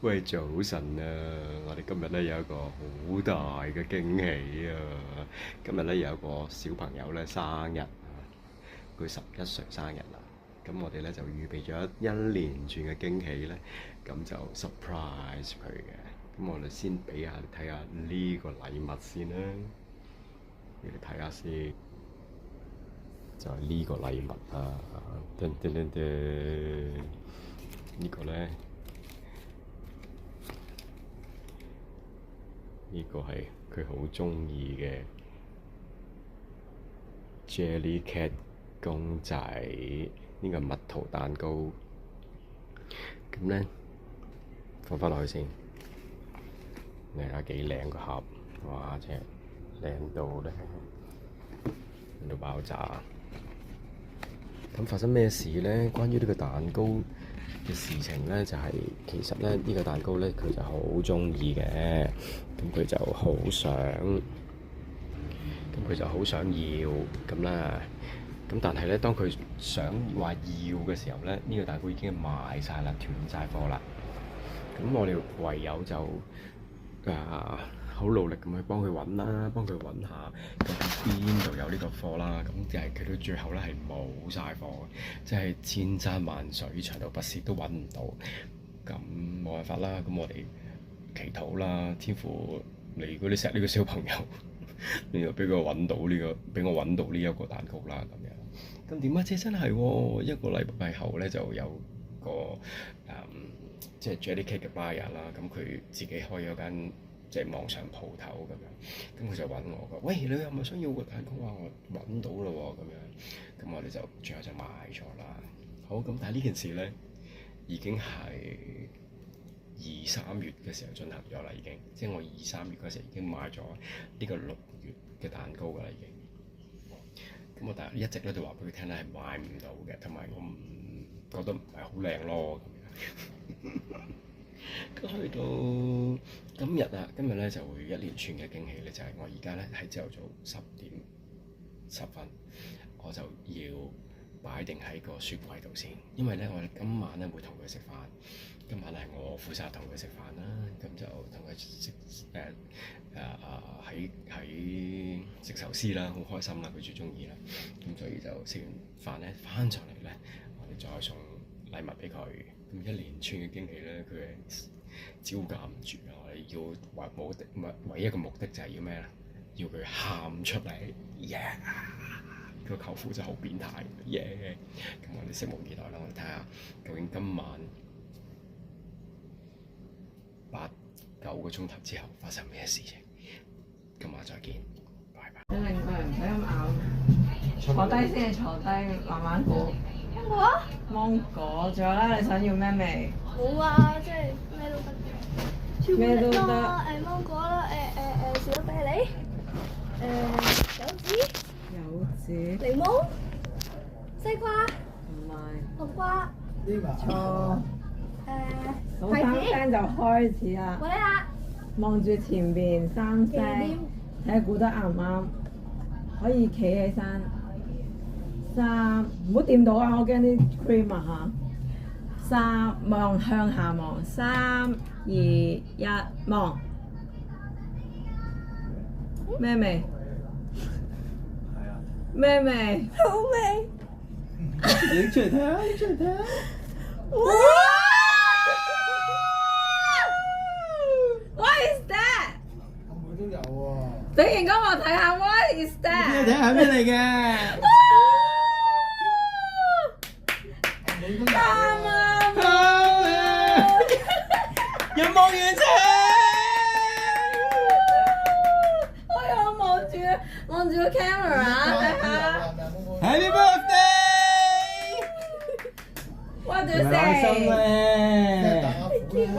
喂，早晨啊！我哋今日咧有一個好大嘅驚喜啊！今日咧有一個小朋友咧生日，佢11歲生日啦。咁我哋咧就預備咗一連串嘅驚喜咧，咁就 surprise 佢嘅。咁我哋先俾下你睇下呢個禮物先啦，你哋睇下先，就係呢個禮物啊！噔噔噔噔，呢個咧。呢個係佢好鍾意嘅 Jellycat 公仔，呢個蜜桃蛋糕。咁咧放返落去先，你睇下幾靚個盒，哇！真係靚到咧，靚到爆炸。咁發生咩事咧？關於呢個蛋糕嘅事情咧，就係其實咧呢個蛋糕咧，佢就好鍾意嘅。咁佢就好想要咁啦。咁但係咧，當佢想話要嘅時候咧，呢個蛋糕已經賣晒啦，斷晒貨啦。咁我哋唯有就好努力咁去幫佢揾啦，幫佢揾下究竟邊度有呢個貨啦。咁就係佢到最後咧係冇晒貨嘅，即係千山萬水長途跋涉都揾唔到。咁冇辦法啦，咁我哋祈禱啦，天父，如果你錫呢個小朋友，你就俾佢揾到呢個，俾我揾到呢一個蛋糕啦咁樣。咁點啊？即係真係喎，一個禮拜後咧就有個即係 Jellycat 嘅 buyer 啦。咁佢自己開咗間即係網上鋪頭咁樣。咁佢就揾我㗎，喂，你係咪想要個蛋糕啊？我揾到啦喎咁樣。咁我哋就最後就買咗啦。好，咁但係呢件事咧已經係2、3月嘅時候進行咗啦，已經，即係我2、3月嗰時已經買咗呢個6月嘅蛋糕㗎啦，已經。咁我但係一直咧就話俾佢聽咧係買唔到嘅，同埋我唔覺得唔係好靚咯咁樣。咁去到今日啊，今日咧就會一連串嘅驚喜咧，就係我而家咧喺朝頭早10:10，我就要擺定喺個雪櫃度先，因為咧我哋今晚咧會同佢食飯。今晚係我負責同佢食飯啦，咁就同佢食喺食壽司啦，好開心啦，佢最鍾意啦。咁所以就食完飯咧，翻上嚟咧，我哋再送禮物俾佢。咁一連串嘅驚喜咧，佢係招架唔住啊！我哋要唯一嘅目的就係要咩咧？要佢喊出嚟，yeah！個舅父真係好變態，yeah！咁我哋拭目以待啦，我哋睇下究竟今晚8-9個鐘頭之後發生咩事情。今晚再見，拜拜。你令個人唔使咁咬，坐低先，坐低慢慢估。芒果啊？芒果，仲有咧，你想要咩味？冇啊，即係咩都得嘅。咩都得。芒果啦，士多啤梨，柚子，柚子。檸檬，西瓜，唔係。黃瓜，錯。數牌3子，聲就開始啦。維尼亞，望住前邊3聲，睇下估得啱唔啱。可以企起身。3，唔好掂到啊！我驚啲 cream 啊嚇。3，向下望。3、2、1，望。咩味？係啊。咩味？好味。影出嚟睇下，影出嚟睇下。哇！What is that？我妹都有喎。俾件光我睇下 ，What is 睇 that？下咩嚟嘅？啱啊！有望遠鏡。我有望住個 camera 睇下。Happy birthday！ What do you 開心 say？咧！